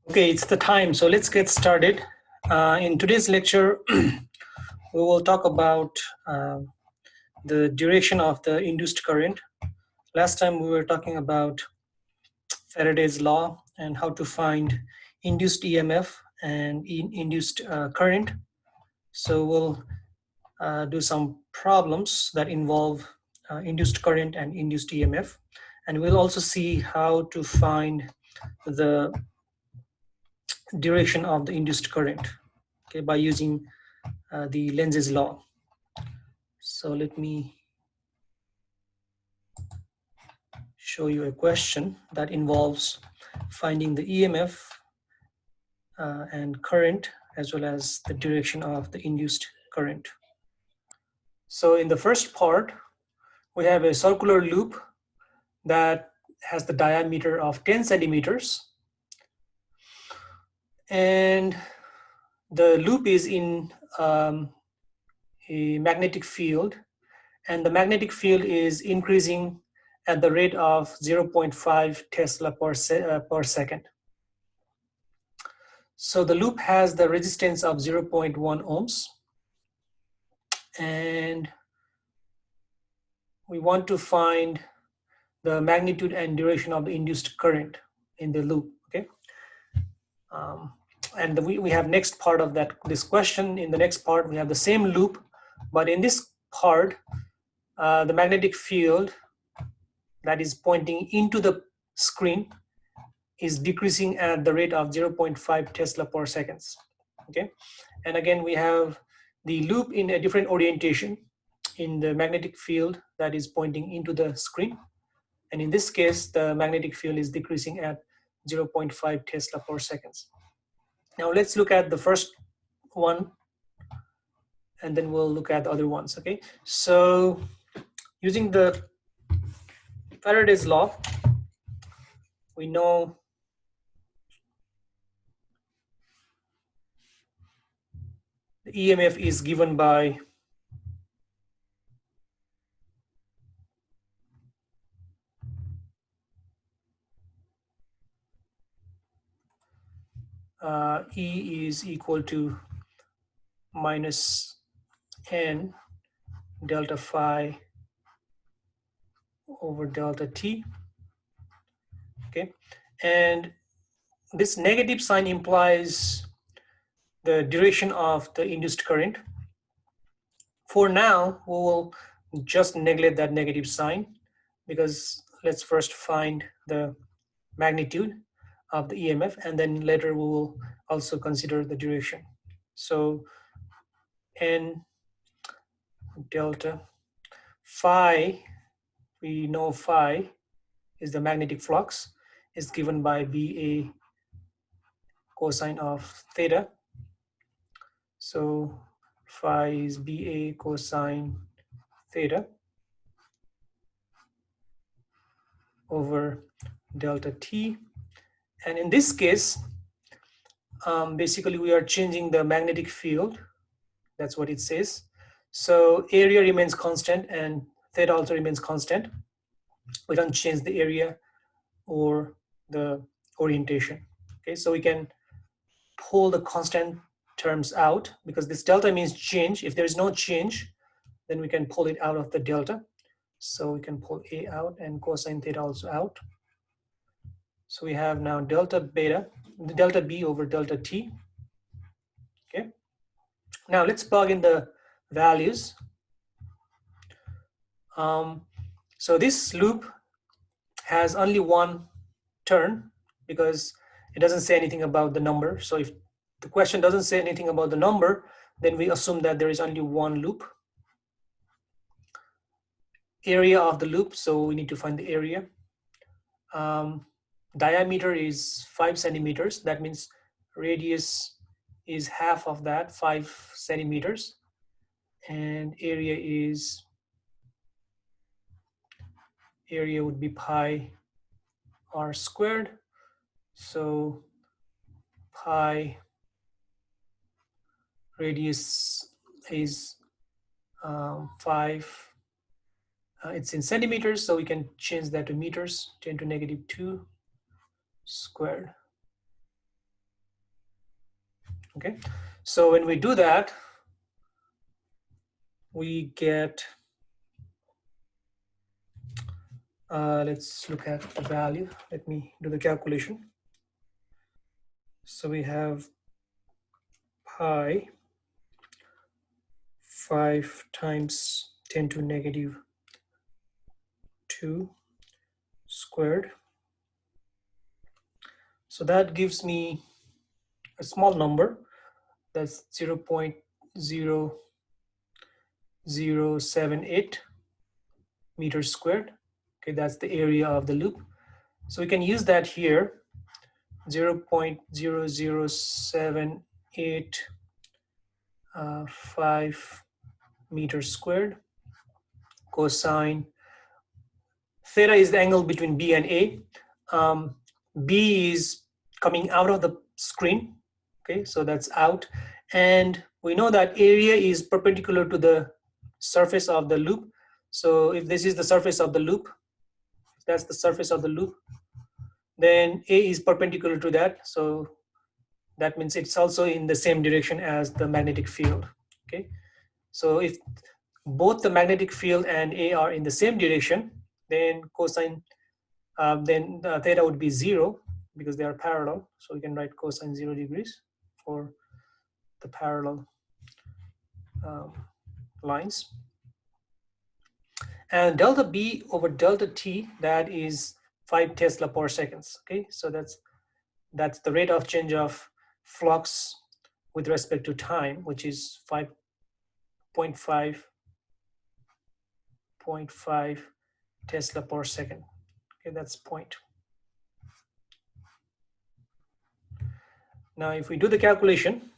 Okay, it's the time, so let's get started. In today's lecture, we will talk about the duration of the induced current. Last time we were talking about Faraday's law and how to find induced EMF and induced current. So we'll do some problems that involve induced current and induced EMF. And we'll also see how to find the duration of the induced current, okay, by using the Lenz's law. So let me show you a question that involves finding the EMF and current, as well as the direction of the induced current. So in the first part, we have a circular loop that has the diameter of 10 centimeters. And the loop is in a magnetic field, and the magnetic field is increasing at the rate of 0.5 Tesla per second. So the loop has the resistance of 0.1 ohms, and we want to find the magnitude and duration of the induced current in the loop. Okay, and we have next part of this question. In the next part, we have the same loop, but in this part, the magnetic field that is pointing into the screen is decreasing at the rate of 0.5 Tesla per seconds. Okay, and again we have the loop in a different orientation in the magnetic field that is pointing into the screen, and in this case the magnetic field is decreasing at 0.5 Tesla per seconds. Now let's look at the first one, and then we'll look at the other ones. Okay, so using the Faraday's law, we know the EMF is given by E is equal to minus n delta phi over delta t. Okay, and this negative sign implies the duration of the induced current. For now, we will just neglect that negative sign, because let's first find the magnitude of the EMF, and then later we will also consider the duration. So n delta phi, we know phi is the magnetic flux, is given by BA cosine of theta. So phi is BA cosine theta over delta t. And in this case, basically we are changing the magnetic field. That's what it says. So area remains constant and theta also remains constant. We don't change the area or the orientation. Okay, so we can pull the constant terms out, because this delta means change. If there is no change, then we can pull it out of the delta. So we can pull A out and cosine theta also out. So we have now delta beta, the delta B over delta T. Okay. Now let's plug in the values. So this loop has only one turn, because it doesn't say anything about the number. So if the question doesn't say anything about the number, then we assume that there is only one loop. Area of the loop, so we need to find the area. Diameter is 5 centimeters. That means radius is half of that, 5 centimeters. And area would be pi r squared. So pi, radius is 5. It's in centimeters, so we can change that to meters, 10 to negative 2 squared. Okay, so when we do that, we get, let's look at the value. Let me do the calculation. So we have pi 5 times 10 to negative 2 squared. So that gives me a small number, that's 0.0078 meters squared. Okay, that's the area of the loop. So we can use that here, 0.0078 5 meters squared. Cosine theta is the angle between B and A. B is coming out of the screen. Okay, so that's out. And we know that area is perpendicular to the surface of the loop. So if this is the surface of the loop, if that's the surface of the loop, then A is perpendicular to that. So that means it's also in the same direction as the magnetic field. Okay, so if both the magnetic field and A are in the same direction, then cosine, then theta would be 0 because they are parallel. So we can write cosine 0 degrees for the parallel lines. And delta B over delta T, that is 5 Tesla per seconds. Okay, so that's the rate of change of flux with respect to time, which is 5.5 Tesla per second. Okay, that's point. Now, if we do the calculation,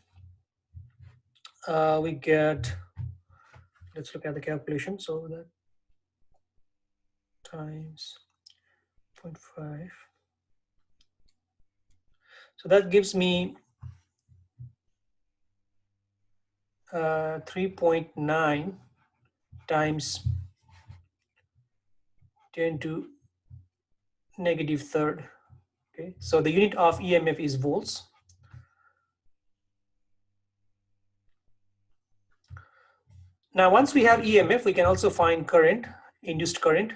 we get, let's look at the calculation. So that times 0.5. So that gives me 3.9 times 10 to negative third. Okay, so the unit of EMF is volts. Now, once we have EMF, we can also find current, induced current.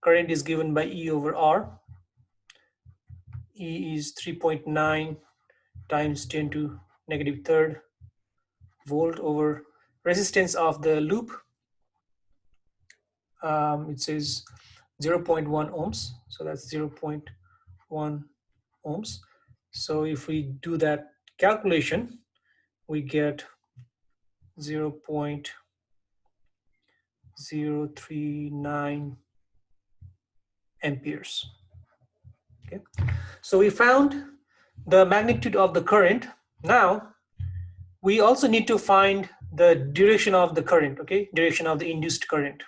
Current is given by E over R. E is 3.9 times 10 to negative third volt over resistance of the loop. It says 0.1 ohms, so that's 0.1 ohms. So if we do that calculation, we get 0.039 amperes. Okay, so we found the magnitude of the current. Now we also need to find the direction of the current. Okay, direction of the induced current,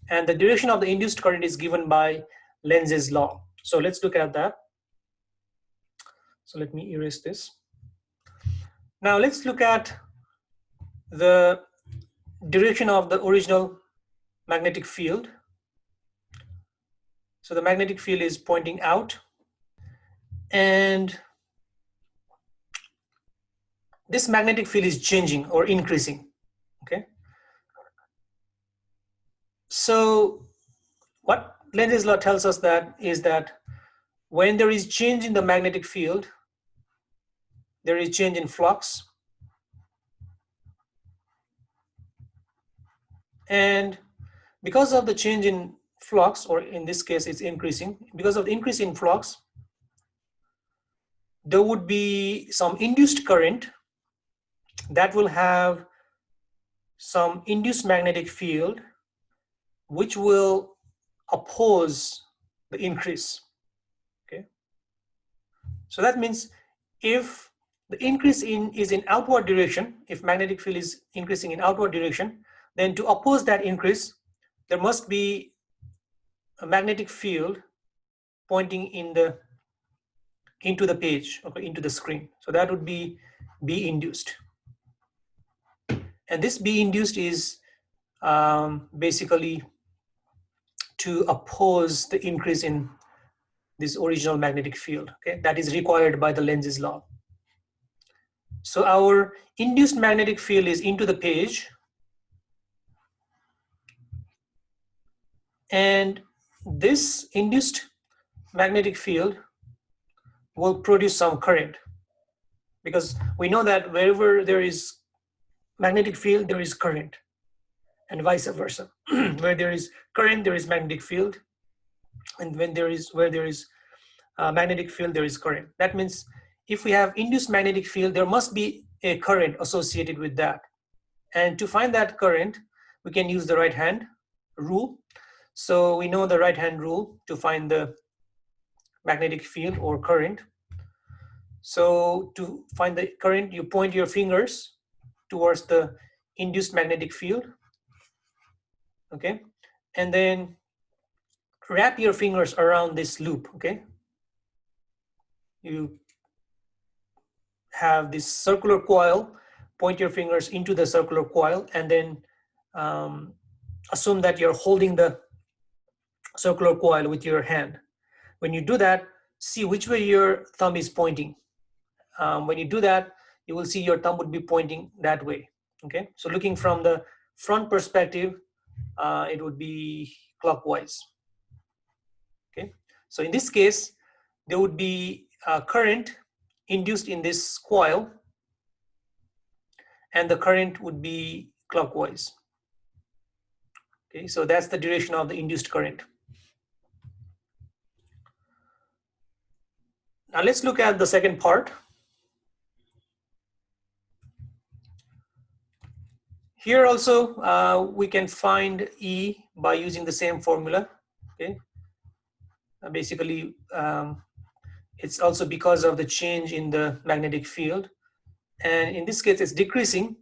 and the direction of the induced current is given by Lenz's law. So let's look at that. So let me erase this. Now let's look at the direction of the original magnetic field. So the magnetic field is pointing out, and this magnetic field is changing or increasing. Okay, so what Lenz's law tells us that is that when there is change in the magnetic field, there is change in flux, and because of the change in flux, or in this case it's increasing, because of the increase in flux, there would be some induced current that will have some induced magnetic field which will oppose the increase. Okay, so that means if the increase is in outward direction, if magnetic field is increasing in outward direction, then to oppose that increase, there must be a magnetic field pointing into the page, okay, into the screen. So that would be B induced. And this B induced is basically to oppose the increase in this original magnetic field. Okay, that is required by the Lenz's law. So our induced magnetic field is into the page, and this induced magnetic field will produce some current, because we know that wherever there is magnetic field, there is current, and vice versa. Where there is current, there is magnetic field, and where there is magnetic field, there is current. That means if we have induced magnetic field, there must be a current associated with that. And to find that current, we can use the right hand rule. So we know the right hand rule to find the magnetic field or current. So to find the current, you point your fingers towards the induced magnetic field, okay? And then wrap your fingers around this loop, okay? You have this circular coil, point your fingers into the circular coil, and then assume that you're holding the circular coil with your hand. When you do that, see which way your thumb is pointing. When you do that, you will see your thumb would be pointing that way, okay? So looking from the front perspective, it would be clockwise, okay? So in this case, there would be a current induced in this coil, and the current would be clockwise. Okay, so that's the direction of the induced current. Now let's look at the second part. Here also we can find E by using the same formula. Okay, basically it's also because of the change in the magnetic field, and in this case it's decreasing,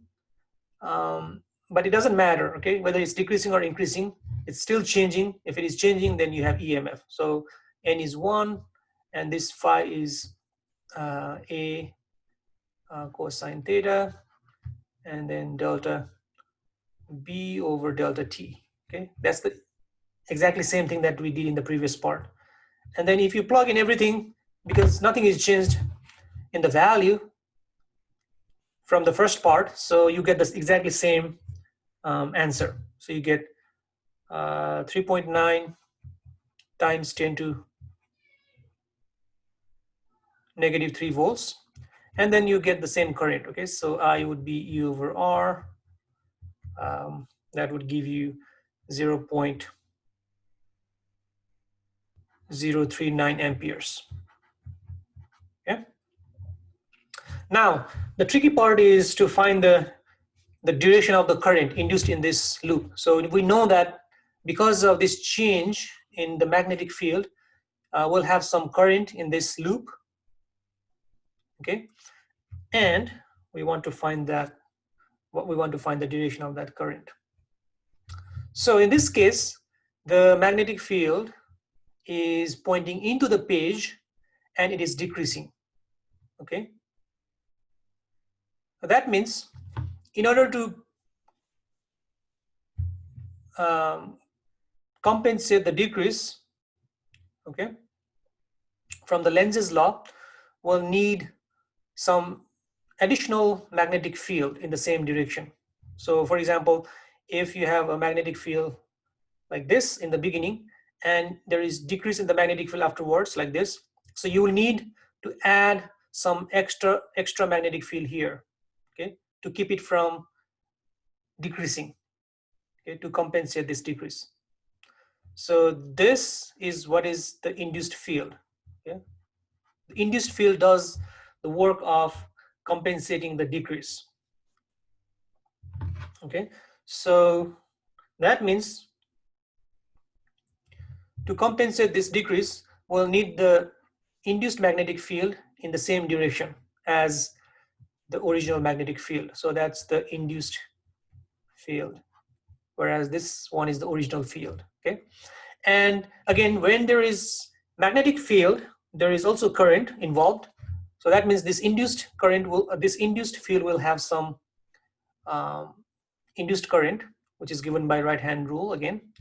but it doesn't matter, okay, whether it's decreasing or increasing, it's still changing. If it is changing, then you have EMF. So N is 1, and this phi is A cosine theta, and then delta B over delta T. Okay, that's the exactly same thing that we did in the previous part. And then if you plug in everything, because nothing is changed in the value from the first part, so you get this exactly same answer. So you get 3.9 times 10 to negative 3 volts, and then you get the same current. Okay, so I would be E over R. That would give you 0.039 amperes. Okay. Now the tricky part is to find the duration of the current induced in this loop. So we know that because of this change in the magnetic field, we'll have some current in this loop. Okay, and we want to find that. We want to find the duration of that current. So in this case, the magnetic field is pointing into the page, and it is decreasing. Okay, that means in order to compensate the decrease, okay, from the Lenz's law, we'll need some additional magnetic field in the same direction. So for example, if you have a magnetic field like this in the beginning, and there is decrease in the magnetic field afterwards like this, so you will need to add some extra magnetic field here, okay, to keep it from decreasing, okay, to compensate this decrease. So this is what is the induced field. Okay, the induced field does the work of compensating the decrease. Okay, so that means to compensate this decrease, we'll need the induced magnetic field in the same direction as the original magnetic field. So that's the induced field, whereas this one is the original field. Okay, and again, when there is magnetic field, there is also current involved. So that means this induced current will, this induced field will have some induced current, which is given by right hand rule again.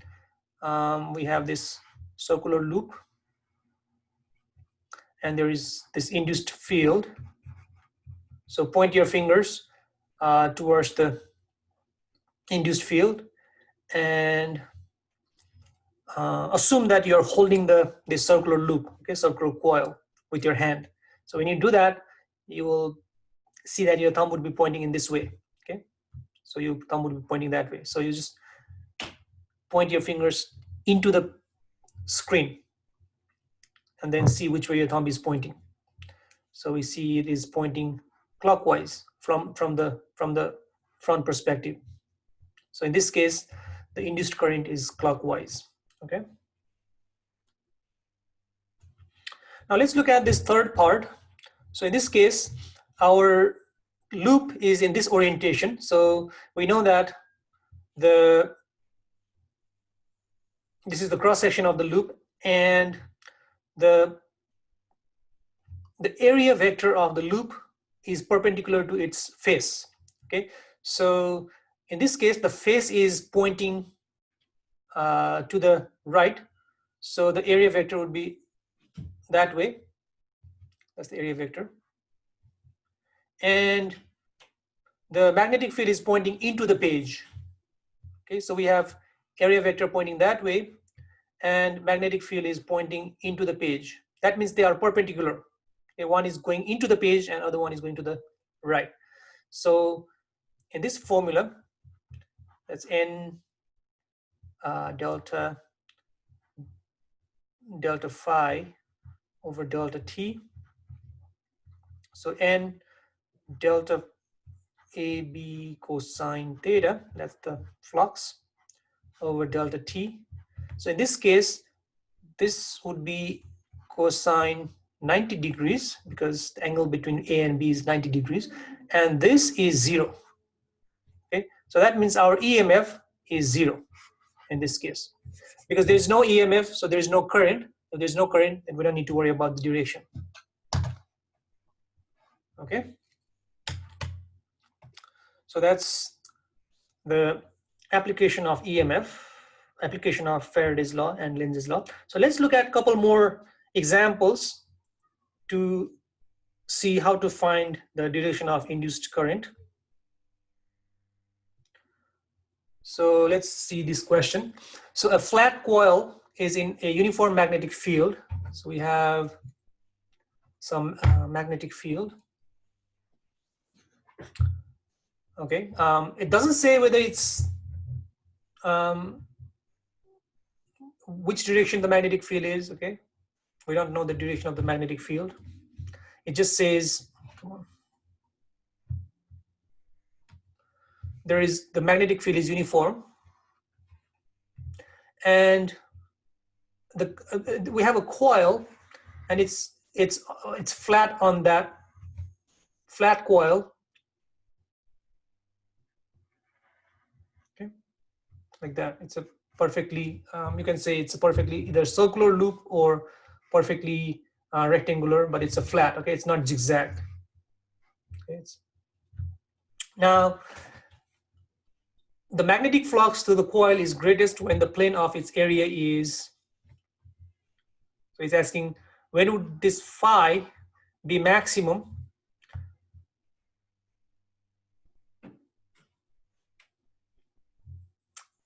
We have this circular loop, and there is this induced field. So point your fingers towards the induced field and assume that you're holding the circular loop, okay, circular coil with your hand. So when you do that, you will see that your thumb would be pointing in this way, okay? So your thumb would be pointing that way. So you just point your fingers into the screen and then see which way your thumb is pointing. So we see it is pointing clockwise from the front perspective. So in this case, the induced current is clockwise, okay? Now let's look at this third part. So in this case, our loop is in this orientation. So we know that this is the cross section of the loop, and the area vector of the loop is perpendicular to its face, okay? So in this case, the face is pointing to the right. So the area vector would be that way. That's the area vector. And the magnetic field is pointing into the page. Okay, so we have area vector pointing that way, and magnetic field is pointing into the page. That means they are perpendicular. Okay, one is going into the page and other one is going to the right. So in this formula, that's N delta phi over delta t. So N delta AB cosine theta, that's the flux, over delta t. So in this case, this would be cosine 90 degrees because the angle between A and B is 90 degrees, and this is 0. Okay, so that means our EMF is 0 in this case. Because there is no EMF, so there is no current. If there's no current, then we don't need to worry about the duration. Okay? So that's the application of EMF, application of Faraday's law and Lenz's law. So let's look at a couple more examples to see how to find the duration of induced current. So let's see this question. So a flat coil is in a uniform magnetic field. So we have some magnetic field. Okay, it doesn't say whether it's which direction the magnetic field is. Okay, we don't know the direction of the magnetic field. It just says, come on, the magnetic field is uniform, and we have a coil, and it's flat on that flat coil. Okay, like that. It's a perfectly, you can say it's a perfectly either circular loop or perfectly rectangular, but it's a flat. Okay, it's not zigzag. Okay, now the magnetic flux to the coil is greatest when the plane of its area is, so it's asking when would this phi be maximum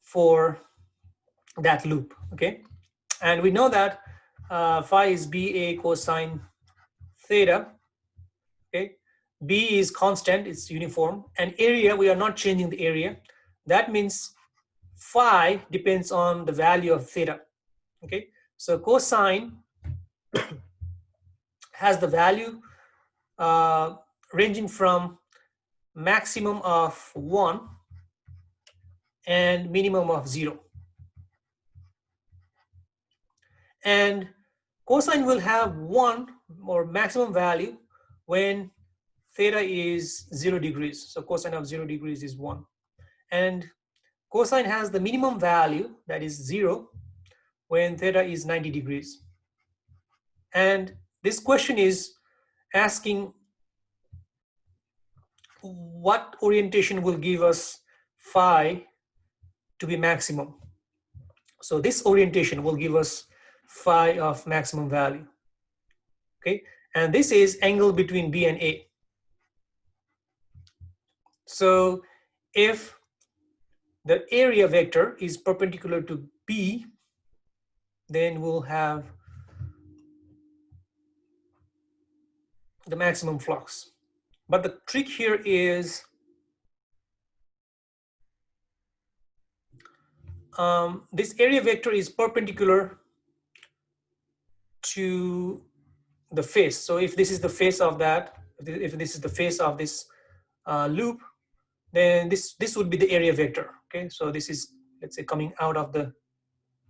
for that loop. Okay, and we know that phi is BA cosine theta. Okay, B is constant, it's uniform, and area, we are not changing the area. That means phi depends on the value of theta. Okay, so cosine has the value ranging from maximum of 1 and minimum of 0. And cosine will have 1 or maximum value when theta is 0 degrees. So cosine of 0 degrees is 1. And cosine has the minimum value, that is 0, when theta is 90 degrees. And this question is asking what orientation will give us phi to be maximum. So this orientation will give us phi of maximum value. Okay, and this is angle between B and A. So if the area vector is perpendicular to B, then we'll have the maximum flux. But the trick here is this area vector is perpendicular to the face. So if this is the face of that, if this is the face of this loop, then this would be the area vector. Okay, so this is, let's say, coming out of the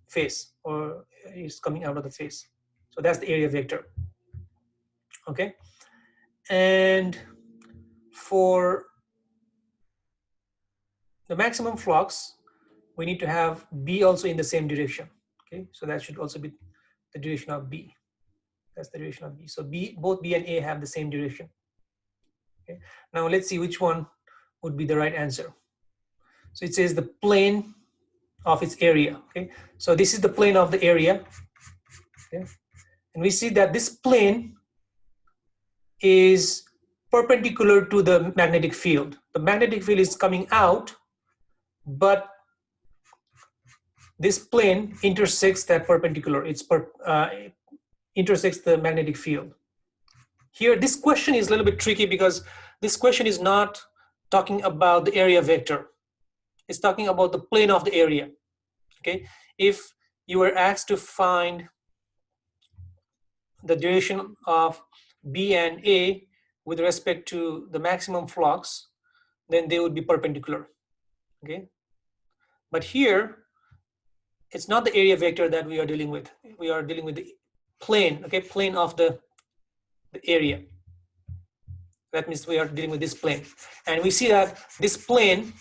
face, or is coming out of the face. So that's the area vector. Okay, and for the maximum flux, we need to have B also in the same direction. Okay, so that should also be the direction of B. That's the direction of B. So both B and A have the same direction. Okay, now let's see which one would be the right answer. So it says the plane of its area. Okay, so this is the plane of the area. Okay, and we see that this plane is perpendicular to the magnetic field. The magnetic field is coming out, but this plane intersects that perpendicular. It's intersects the magnetic field. Here, this question is a little bit tricky because this question is not talking about the area vector. It's talking about the plane of the area. Okay, if you were asked to find the direction of B and A with respect to the maximum flux, then they would be perpendicular. Okay, but here it's not the area vector that we are dealing with. We are dealing with the plane. Okay, plane of the area. That means we are dealing with this plane, and we see that this plane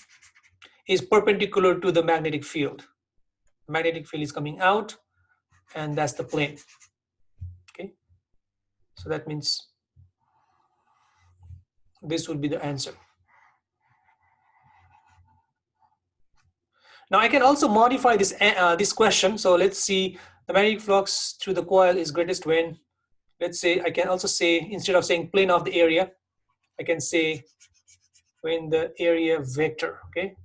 is perpendicular to the magnetic field. The magnetic field is coming out, and that's the plane. Okay, so that means this would be the answer. Now I can also modify this this question. So let's see, the magnetic flux through the coil is greatest when, let's say, I can also say, instead of saying plane of the area, I can say when the area vector. Okay,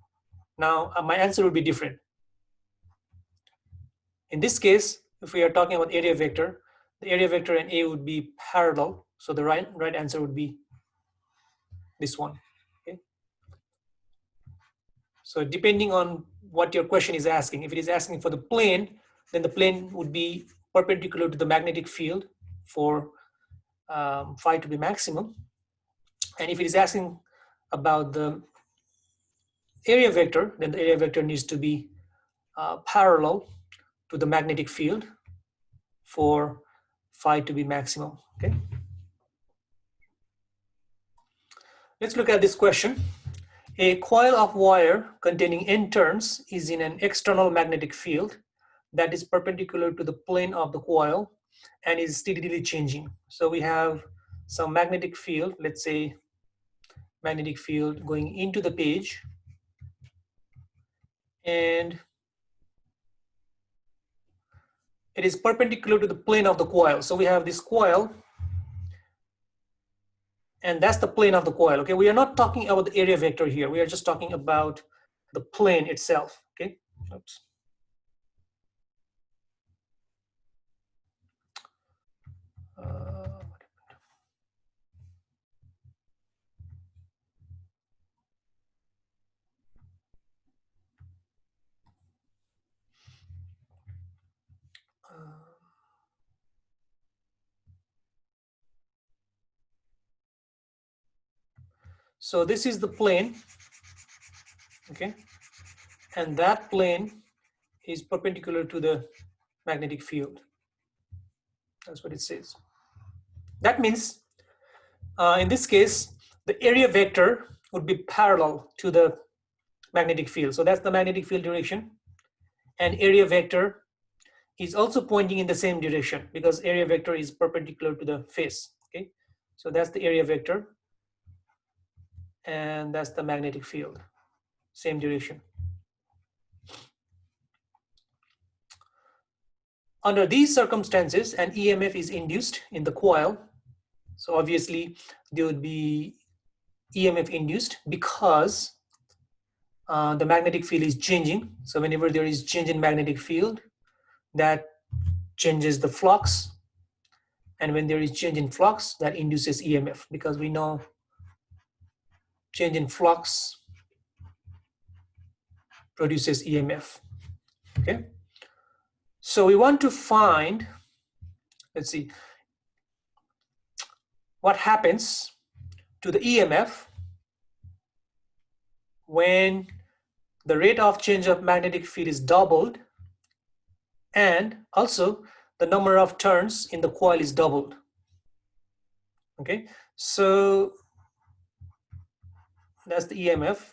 now my answer would be different. In this case, if we are talking about area vector, the area vector and A would be parallel. So the right answer would be this one. Okay, so depending on what your question is asking, if it is asking for the plane, then the plane would be perpendicular to the magnetic field for phi to be maximum. And if it is asking about the area vector, then the area vector needs to be parallel to the magnetic field for phi to be maximum. Okay, let's look at this question. A coil of wire containing N turns is in an external magnetic field that is perpendicular to the plane of the coil and is steadily changing. So we have some magnetic field, let's say magnetic field going into the page, and it is perpendicular to the plane of the coil. So we have this coil, and that's the plane of the coil. Okay, we are not talking about the area vector here. We are just talking about the plane itself. Okay, oops. So this is the plane, okay, and that plane is perpendicular to the magnetic field. That's what it says. That means in this case, the area vector would be parallel to the magnetic field. So that's the magnetic field direction, and area vector is also pointing in the same direction because area vector is perpendicular to the face. Okay, so that's the area vector, and that's the magnetic field, same direction. Under these circumstances, an EMF is induced in the coil. So obviously there would be EMF induced because the magnetic field is changing. So whenever there is change in magnetic field, that changes the flux. And when there is change in flux, that induces EMF, because we know change in flux produces EMF. Okay. So we want to find, let's see, what happens to the EMF when the rate of change of magnetic field is doubled, and also the number of turns in the coil is doubled. Okay, so that's the EMF,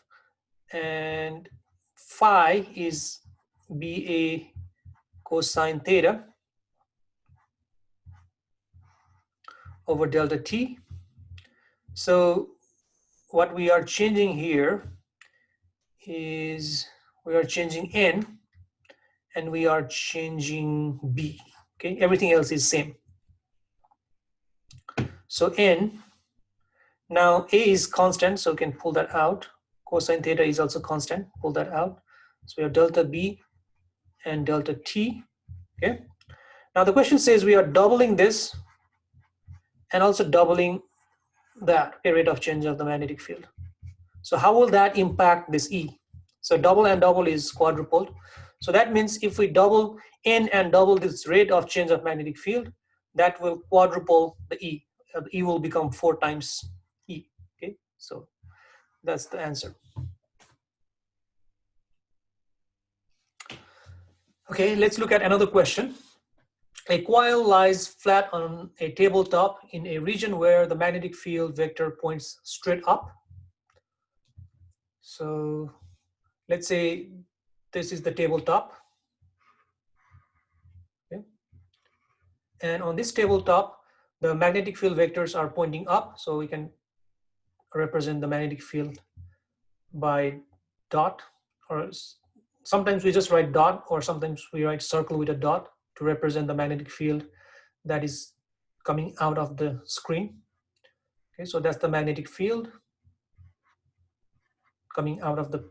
and phi is BA cosine theta over delta t. So what we are changing here is we are changing N and we are changing B. Okay, everything else is same. So N, now A is constant, so we can pull that out. Cosine theta is also constant, pull that out. So we have delta B and delta T. Okay, now the question says we are doubling this and also doubling that rate of change of the magnetic field. So how will that impact this E? So double and double is quadrupled. So that means if we double N and double this rate of change of magnetic field, that will quadruple the E. The E will become 4 times E. Okay, so that's the answer. Okay, let's look at another question. A coil lies flat on a tabletop in a region where the magnetic field vector points straight up. So let's say this is the tabletop. Okay. And on this tabletop, the magnetic field vectors are pointing up, so we can represent the magnetic field by dot, or sometimes we just write dot, or sometimes we write circle with a dot to represent the magnetic field that is coming out of the screen. Okay, so that's the magnetic field coming out of the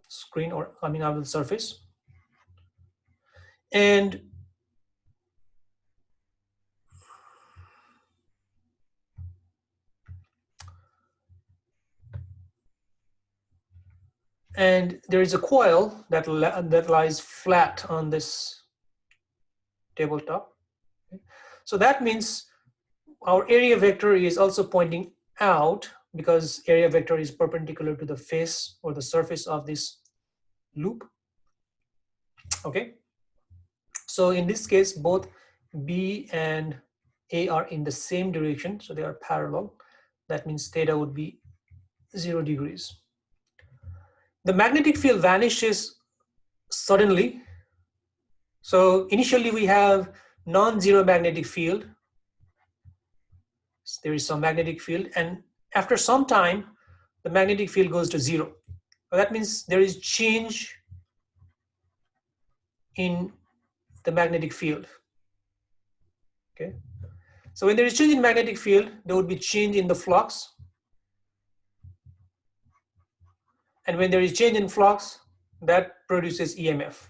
screen or coming out of the surface. And there is a coil that lies flat on this tabletop. Okay. So that means our area vector is also pointing out, because area vector is perpendicular to the face or the surface of this loop. Okay, so in this case both B and A are in the same direction, so they are parallel. That means theta would be 0 degrees. The magnetic field vanishes suddenly. So initially we have non-zero magnetic field. There is some magnetic field, and after some time the magnetic field goes to 0. So that means there is change in the magnetic field. Okay, so when there is change in magnetic field, there would be change in the flux, and when there is change in flux, that produces EMF,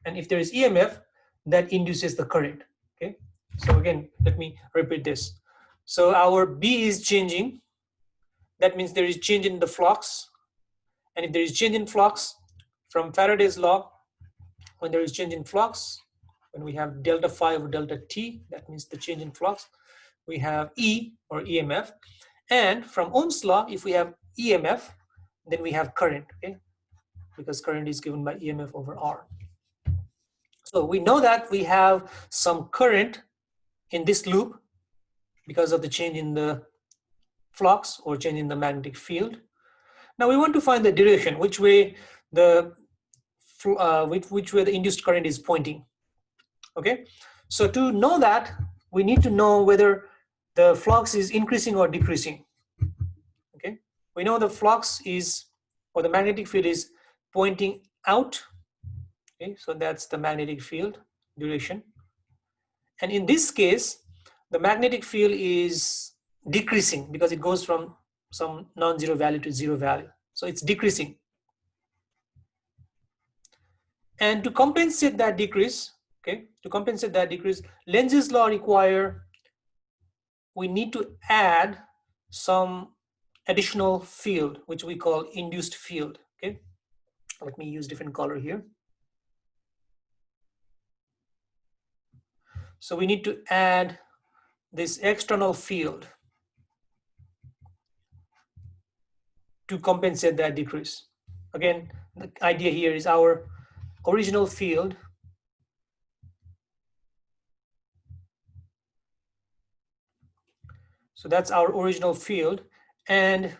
and if there is EMF, that induces the current. Okay, so again, let me repeat this. So our B is changing, that means there is change in the flux, and if there is change in flux, from Faraday's law, when there is change in flux, when we have delta phi over delta t, that means the change in flux, we have E or EMF. And from Ohm's law, if we have EMF, then we have current, okay? Because current is given by EMF over R. So we know that we have some current in this loop because of the change in the flux or change in the magnetic field. Now we want to find the direction, which way the which way the induced current is pointing. Okay, so to know that, we need to know whether the flux is increasing or decreasing. Okay, we know the flux is, or the magnetic field is pointing out. Okay, so that's the magnetic field direction. And in this case, the magnetic field is decreasing because it goes from some non-zero value to zero value. So it's decreasing. And to compensate that decrease, Lenz's law require we need to add some additional field, which we call induced field. Okay, let me use different color here. So we need to add this external field to compensate that decrease. Again, the idea here is our original field so that's our original field, and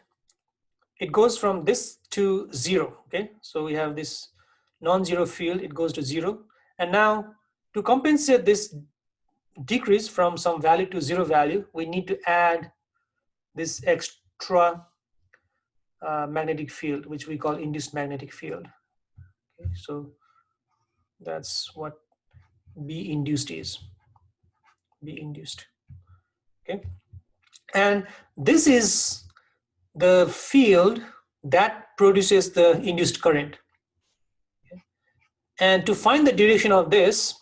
it goes from this to zero. Okay, so we have this non-zero field, it goes to zero, and now to compensate this decrease from some value to zero value, we need to add this extra magnetic field, which we call induced magnetic field. Okay, so that's what B induced is. B induced. Okay, and this is the field that produces the induced current. Okay. And to find the direction of this,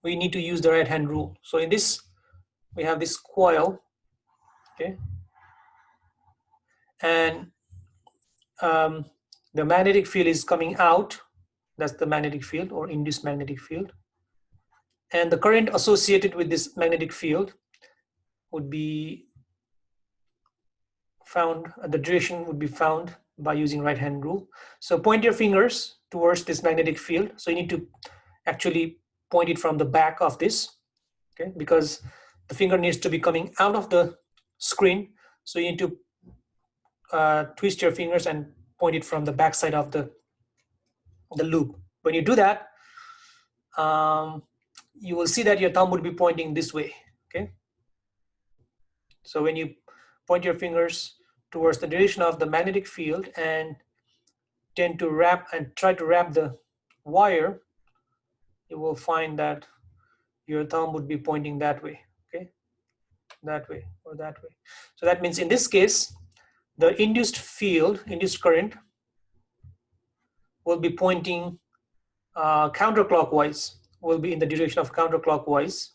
we need to use the right-hand rule. So in this, we have this coil, okay, and the magnetic field is coming out. That's the magnetic field or induced magnetic field. And the current associated with this magnetic field would be found, the direction would be found by using right-hand rule. So point your fingers towards this magnetic field. So you need to actually point it from the back of this, okay, because the finger needs to be coming out of the screen. So you need to twist your fingers and point it from the back side of the loop. When you do that, you will see that your thumb would be pointing this way, okay? So when you point your fingers towards the direction of the magnetic field and tend to wrap and try to wrap the wire, you will find that your thumb would be pointing that way, okay? That way or that way. So that means in this case, the induced field, induced current, will be pointing counterclockwise, will be in the direction of counterclockwise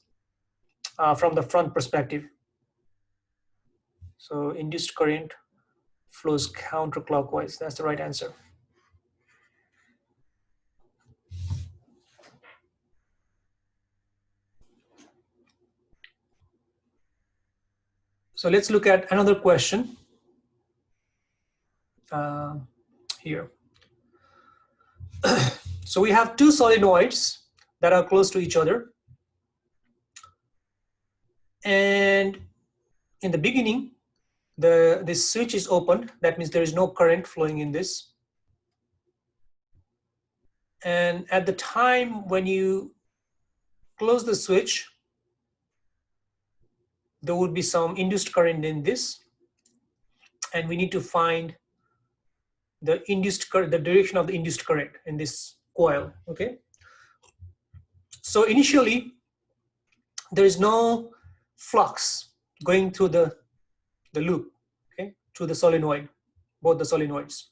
from the front perspective. So induced current flows counterclockwise. That's the right answer. So let's look at another question here. So we have two solenoids that are close to each other. And in the beginning, this switch is opened. That means there is no current flowing in this. And at the time when you close the switch, there would be some induced current in this. And we need to find the induced current, the direction of the induced current in this coil, okay? So initially, there is no flux going through the loop, okay, through the solenoid, both the solenoids.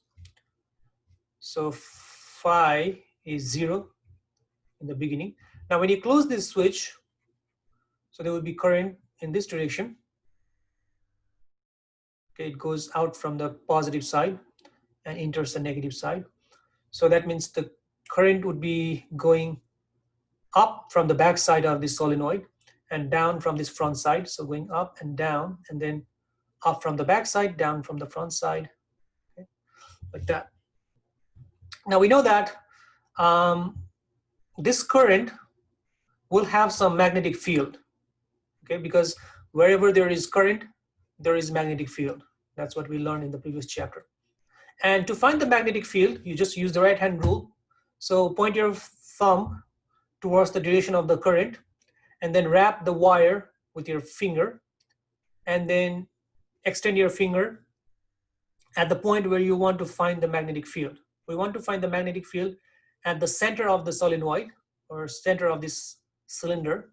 So phi is 0 in the beginning. Now when you close this switch, so there will be current in this direction. Okay, it goes out from the positive side and enters the negative side. So that means the current would be going up from the back side of this solenoid and down from this front side. So going up and down, and then up from the back side, down from the front side, okay, like that. Now we know that this current will have some magnetic field, okay, because wherever there is current, there is magnetic field. That's what we learned in the previous chapter. And to find the magnetic field, you just use the right-hand rule. So point your thumb towards the direction of the current, and then wrap the wire with your finger, and then extend your finger at the point where you want to find the magnetic field. We want to find the magnetic field at the center of the solenoid or center of this cylinder.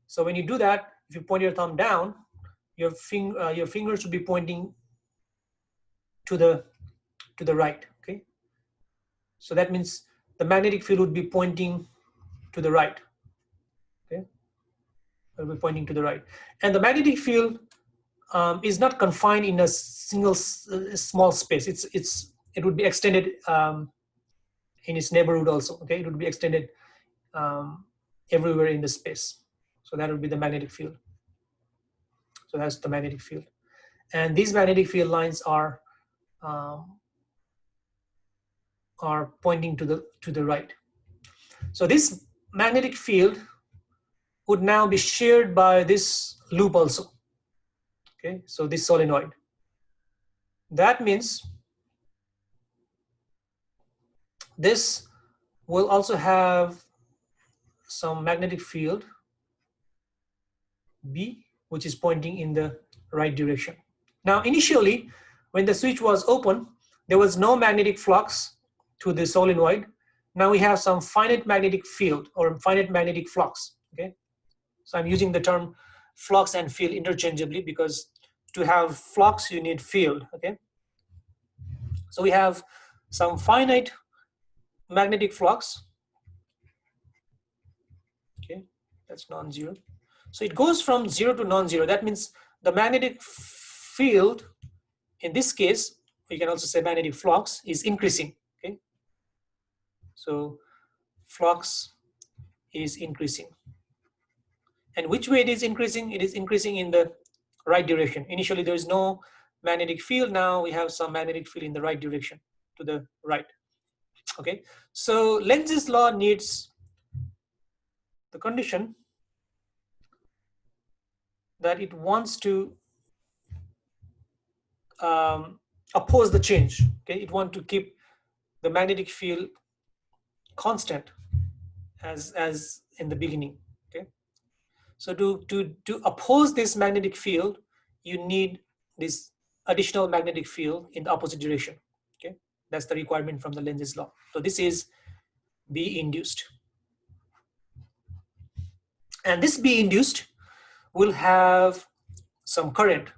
So when you do that, if you point your thumb down, your fingers should be pointing to the right. Okay, so that means the magnetic field would be pointing to the right. Okay, it will be pointing to the right, and the magnetic field is not confined in a single small space. It would be extended in its neighborhood also. Okay, it would be extended everywhere in the space. So that would be the magnetic field. So that's the magnetic field, and these magnetic field lines are pointing to the right. So this magnetic field would now be shared by this loop also. Okay, so this solenoid. That means this will also have some magnetic field B, which is pointing in the right direction. Now, initially, when the switch was open, there was no magnetic flux to the solenoid. Now we have some finite magnetic field or finite magnetic flux. Okay, so I'm using the term flux and field interchangeably because to have flux you need field. Okay, so we have some finite magnetic flux. Okay, that's non-zero. So it goes from 0 to non-zero. That means the magnetic field, in this case, we can also say magnetic flux, is increasing. Okay, so flux is increasing. And which way it is increasing? It is increasing in the right direction. Initially, there is no magnetic field. Now we have some magnetic field in the right direction, to the right. Okay, so Lenz's law needs the condition that it wants to oppose the change. Okay, it wants to keep the magnetic field constant as in the beginning. Okay, so to oppose this magnetic field, you need this additional magnetic field in the opposite direction. Okay, that's the requirement from the Lenz's law. So this is B induced, and this B induced will have some current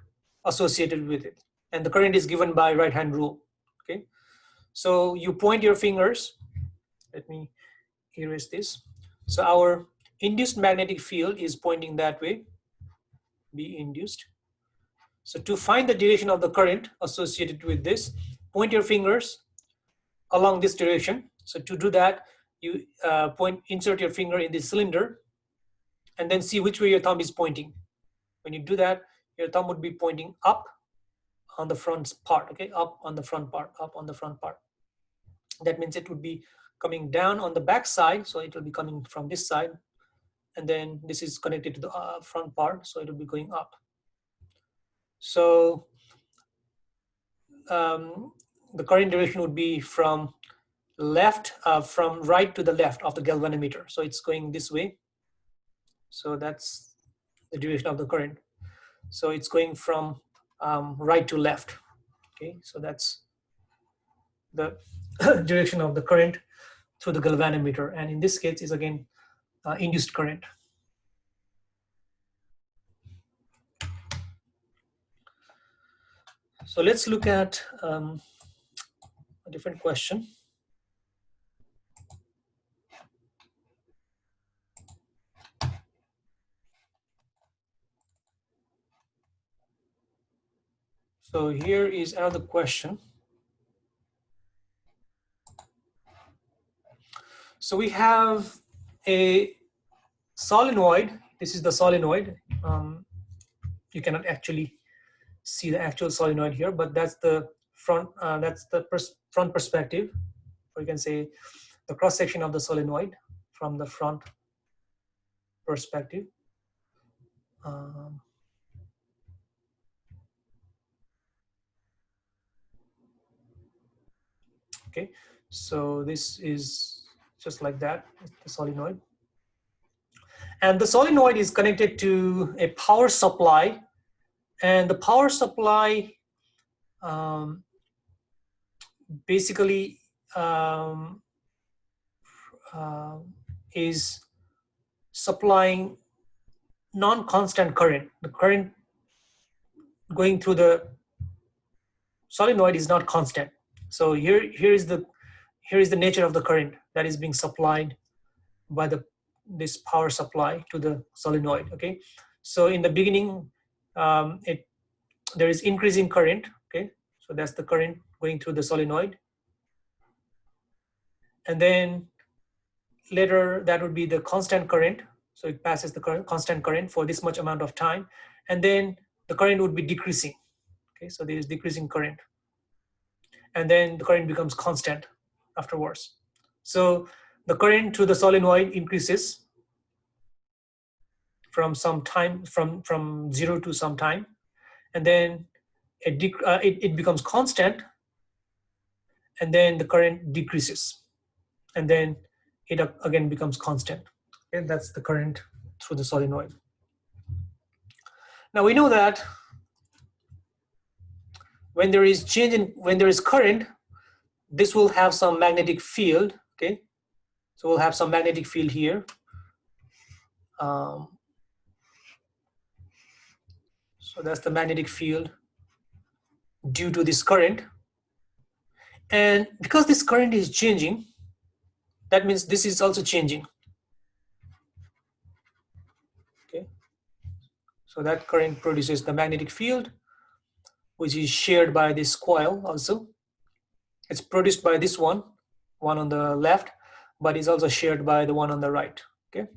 associated with it, and the current is given by right hand rule. Okay, so you point your fingers. Let me erase this. So our induced magnetic field is pointing that way, B induced. So to find the direction of the current associated with this, point your fingers along this direction. So to do that, you insert your finger in the cylinder and then see which way your thumb is pointing. When you do that, your thumb would be pointing up on the front part. Okay, up on the front part, up on the front part. That means it would be coming down on the back side, so it will be coming from this side, and then this is connected to the front part, so it will be going up. So the current direction would be from from right to the left of the galvanometer. So it's going this way. So that's the direction of the current. So it's going from right to left. Okay, so that's the direction of the current through the galvanometer, and in this case is again induced current. So let's look at a different question. So here is another question. So we have a solenoid. This is the solenoid. You cannot actually see the actual solenoid here, but that's the front. That's the front perspective, or you can say the cross section of the solenoid from the front perspective. Okay, so this is just like that, the solenoid. And the solenoid is connected to a power supply, and the power supply basically is supplying non-constant current. The current going through the solenoid is not constant. So here is the nature of the current that is being supplied by this power supply to the solenoid. Okay, so in the beginning, there is increasing current. Okay, so that's the current going through the solenoid, and then later that would be the constant current. So it passes the constant current for this much amount of time, and then the current would be decreasing. Okay, so there is decreasing current, and then the current becomes constant afterwards. So the current through the solenoid increases from some time, from 0 to some time, and then it becomes constant, and then the current decreases, and then it again becomes constant. And that's the current through the solenoid. Now we know that when there is current, this will have some magnetic field. Okay, so we'll have some magnetic field here. So that's the magnetic field due to this current. And because this current is changing, that means this is also changing. Okay, so that current produces the magnetic field, which is shared by this coil also. It's produced by this one on the left, but it's also shared by the one on the right. Okay,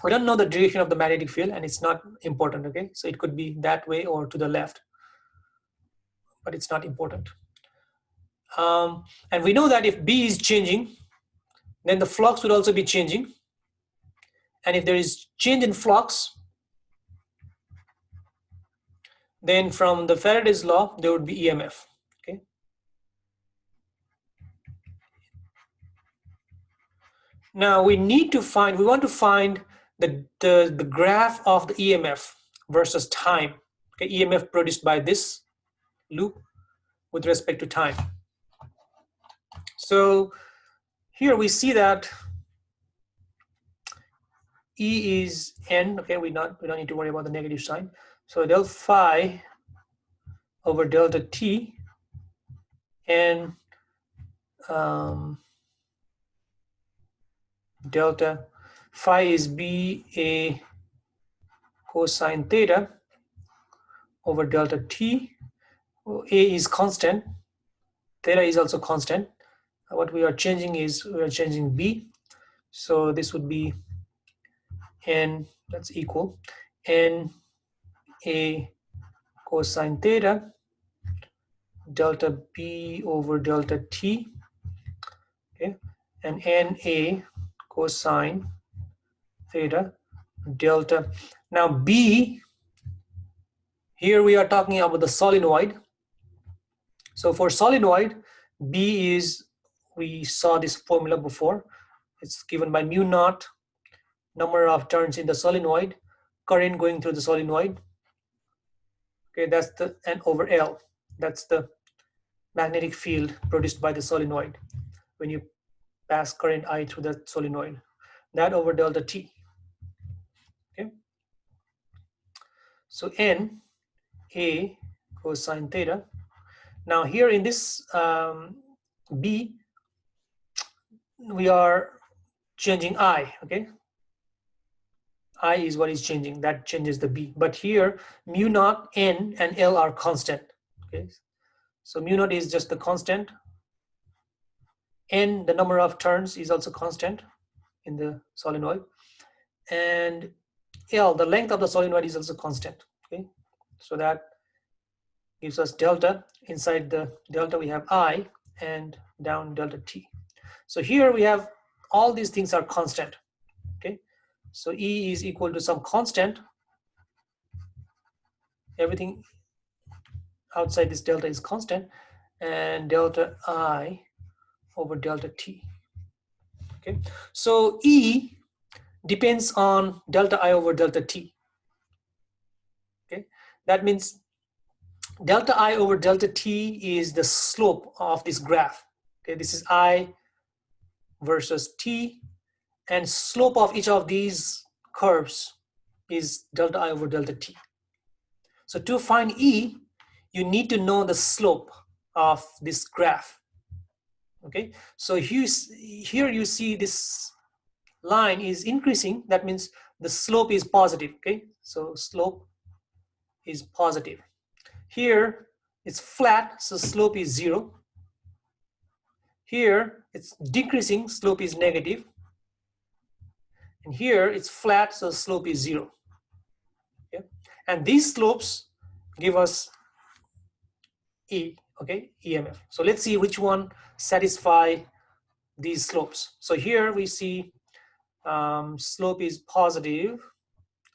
we don't know the direction of the magnetic field, and it's not important. Okay, so it could be that way or to the left, but it's not important. And we know that if B is changing, then the flux would also be changing. And if there is change in flux, then from the Faraday's law, there would be EMF. Okay. Now we want to find the graph of the EMF versus time. Okay, EMF produced by this loop with respect to time. So here we see that E is N. Okay, we don't need to worry about the negative sign. So del phi over delta T, and delta phi is B A cosine theta over delta T. A is constant, theta is also constant. What we are changing is we are changing B. So this would be N, that's equal N A cosine theta delta B over delta T. Okay, and N A cosine theta delta. Now B, here we are talking about the solenoid. So for solenoid, B is, we saw this formula before. It's given by mu naught, number of turns in the solenoid, current going through the solenoid. Okay, that's the N over L. That's the magnetic field produced by the solenoid when you pass current I through the solenoid. That over delta T. Okay. So N A cosine theta. Now here in this B, we are changing I. Okay. I is what is changing. That changes the B. But here mu naught, N, and L are constant. Okay. So mu naught is just the constant. N, the number of turns, is also constant in the solenoid, and L, the length of the solenoid, is also constant. Okay, so that gives us delta. Inside the delta we have I, and down delta T. So here we have all these things are constant. Okay, so E is equal to some constant. Everything outside this delta is constant, and delta I over delta T. Okay, so E depends on delta I over delta T. Okay, that means delta I over delta T is the slope of this graph. Okay, this is I versus T, and slope of each of these curves is delta I over delta T. So to find E, you need to know the slope of this graph. Okay, so here you see this line is increasing. That means the slope is positive. Okay, so slope is positive. Here it's flat, so slope is 0. Here it's decreasing, slope is negative. And here it's flat, so slope is 0. Okay? And these slopes give us E, okay, EMF. So let's see which one satisfy these slopes. So here we see slope is positive,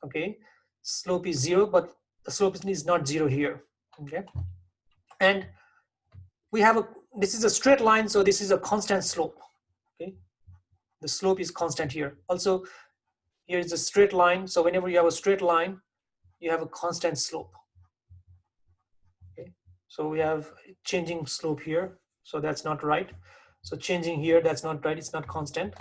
okay, slope is 0, but the slope is not 0 here, okay. And we have this is a straight line, so this is a constant slope, okay. The slope is constant here. Also, here is a straight line, so whenever you have a straight line, you have a constant slope. Okay, so we have changing slope here, so that's not right. So changing here, that's not right, it's not constant.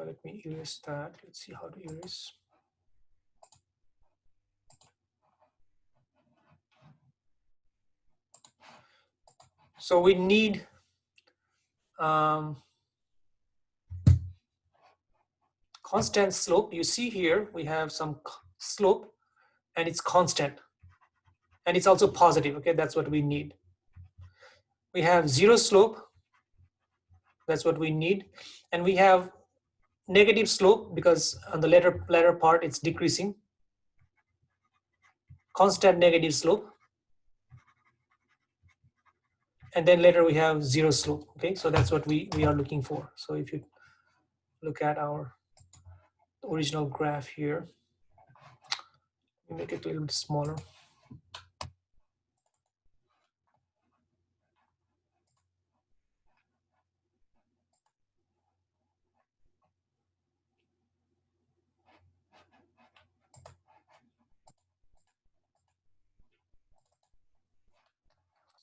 Let me erase that. Let's see how to erase. So we need constant slope. You see here we have some slope and it's constant and it's also positive. Okay, that's what we need. We have 0 slope, that's what we need, and we have negative slope because on the latter part it's decreasing. Constant negative slope, and then later we have 0 slope. Okay, so that's what we are looking for. So if you look at our original graph here, make it a little bit smaller.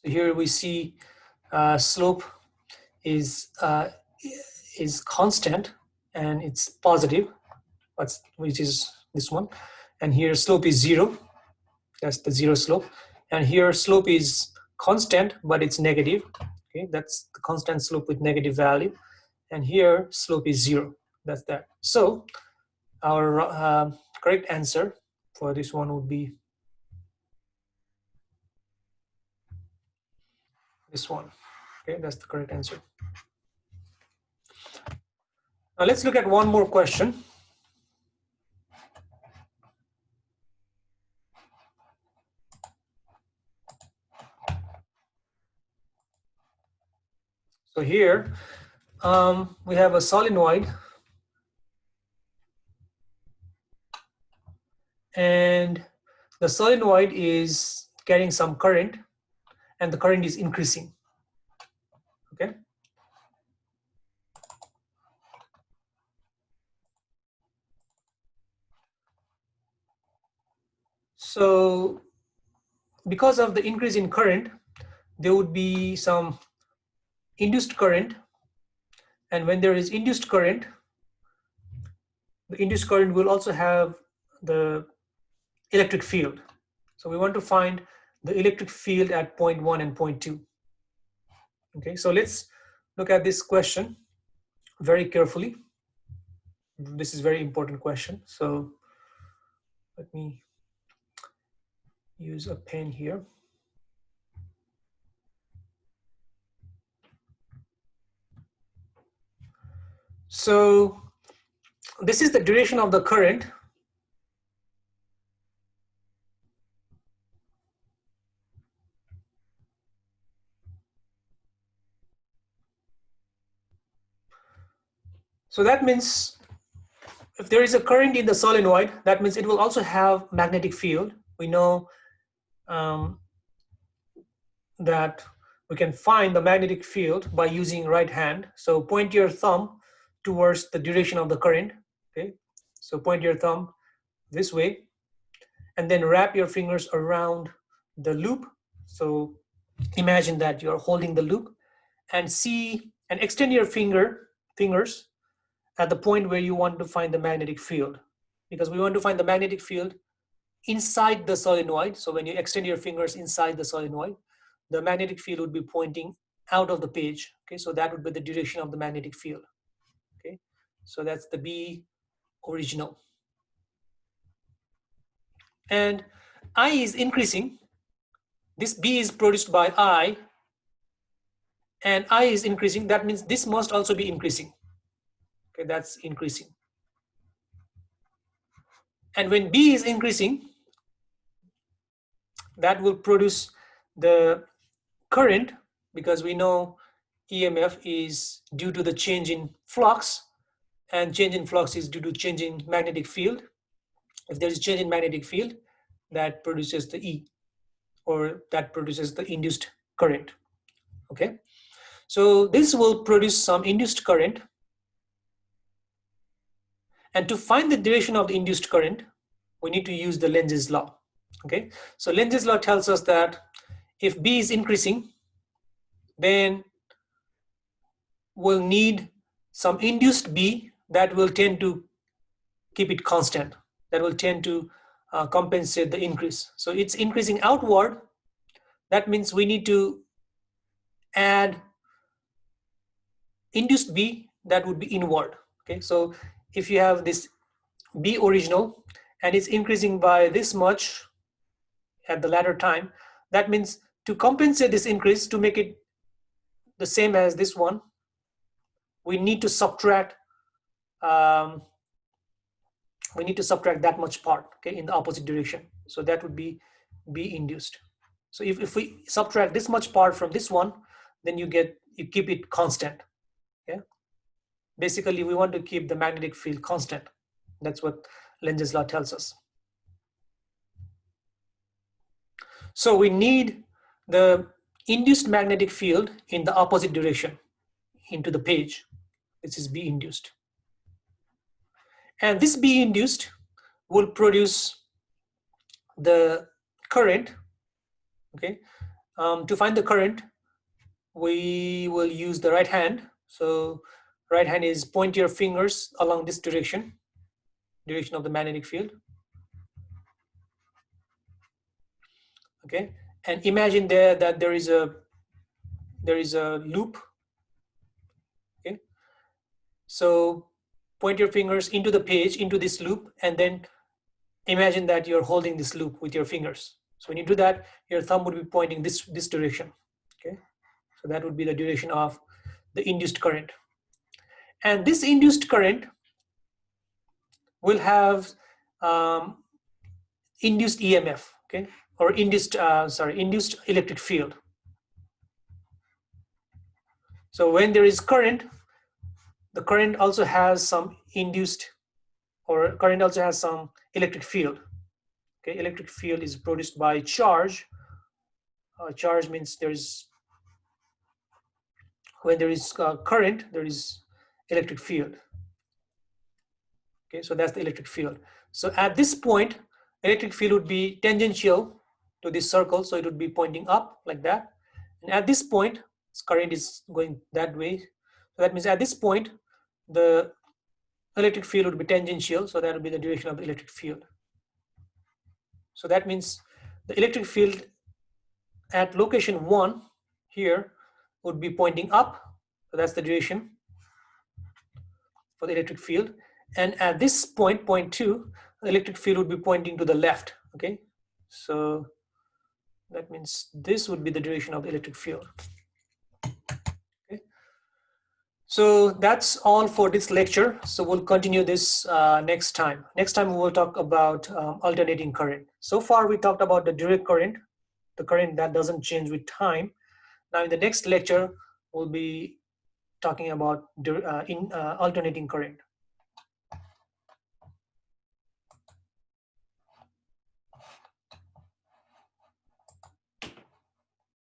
So here we see slope is constant and it's positive, which is this one, and here slope is 0, that's the 0 slope, and here slope is constant but it's negative. Okay, that's the constant slope with negative value, and here slope is 0, that's that. So our correct answer for this one would be this one. Okay, that's the correct answer. Now let's look at one more question. So here we have a solenoid, and the solenoid is carrying some current and the current is increasing. Okay, so because of the increase in current, there would be some induced current, and when there is induced current, the induced current will also have the electric field. So we want to find the electric field at point 1 and point 2. Okay, so let's look at this question very carefully. This is a very important question. So let me use a pen here. So this is the duration of the current. So that means if there is a current in the solenoid, that means it will also have magnetic field. We know that we can find the magnetic field by using right hand. So point your thumb towards the duration of the current. Okay, so point your thumb this way, and then wrap your fingers around the loop So imagine that you're holding the loop and extend your fingers at the point where you want to find the magnetic field, because we want to find the magnetic field inside the solenoid. So when you extend your fingers inside the solenoid, the magnetic field would be pointing out of the page. Okay, so that would be the direction of the magnetic field. Okay, so that's the B original. And I is increasing. This B is produced by I, and I is increasing. That means this must also be increasing. Okay, that's increasing. And when B is increasing, that will produce the current, because we know EMF is due to the change in flux, and change in flux is due to change in magnetic field. If there is change in magnetic field, that produces the E, or that produces the induced current. Okay, so this will produce some induced current, and to find the duration of the induced current, we need to use the Lenz's law. Okay, so Lenz's law tells us that if B is increasing, then we'll need some induced B that will tend to keep it constant, that will tend to compensate the increase. So it's increasing outward. That means we need to add induced B that would be inward. Okay, so if you have this B original and it's increasing by this much at the latter time, that means to compensate this increase, to make it the same as this one, we need to subtract that much part, okay, in the opposite direction. So that would be B induced. So if we subtract this much part from this one, then you keep it constant. Yeah, basically we want to keep the magnetic field constant. That's what Lenz's law tells us. So we need the induced magnetic field in the opposite direction into the page. This is B induced. And this B induced will produce the current. Okay, to find the current, we will use the right hand. So right hand is point your fingers along this direction of the magnetic field. Okay, and imagine there that there is a loop. Okay, so point your fingers into the page, into this loop, and then imagine that you're holding this loop with your fingers. So when you do that, your thumb would be pointing this direction. Okay, so that would be the direction of the induced current. And this induced current will have induced EMF, okay, or induced electric field. So when there is current, the current also has some induced, or current also has some electric field. Okay, electric field is produced by charge. Charge means when there is current, there is electric field. Okay, so that's the electric field. So at this point, electric field would be tangential to this circle, so it would be pointing up like that. And at this point, current is going that way. So that means at this point, the electric field would be tangential, so that would be the direction of the electric field. So that means the electric field at location 1 here would be pointing up, so that's the direction for the electric field. And at this point, point 2, the electric field would be pointing to the left. Okay, so that means this would be the direction of the electric field. Okay, so that's all for this lecture. So we'll continue this next time. Next time we will talk about alternating current. So far we talked about the direct current, the current that doesn't change with time. Now in the next lecture, we'll be talking about alternating current.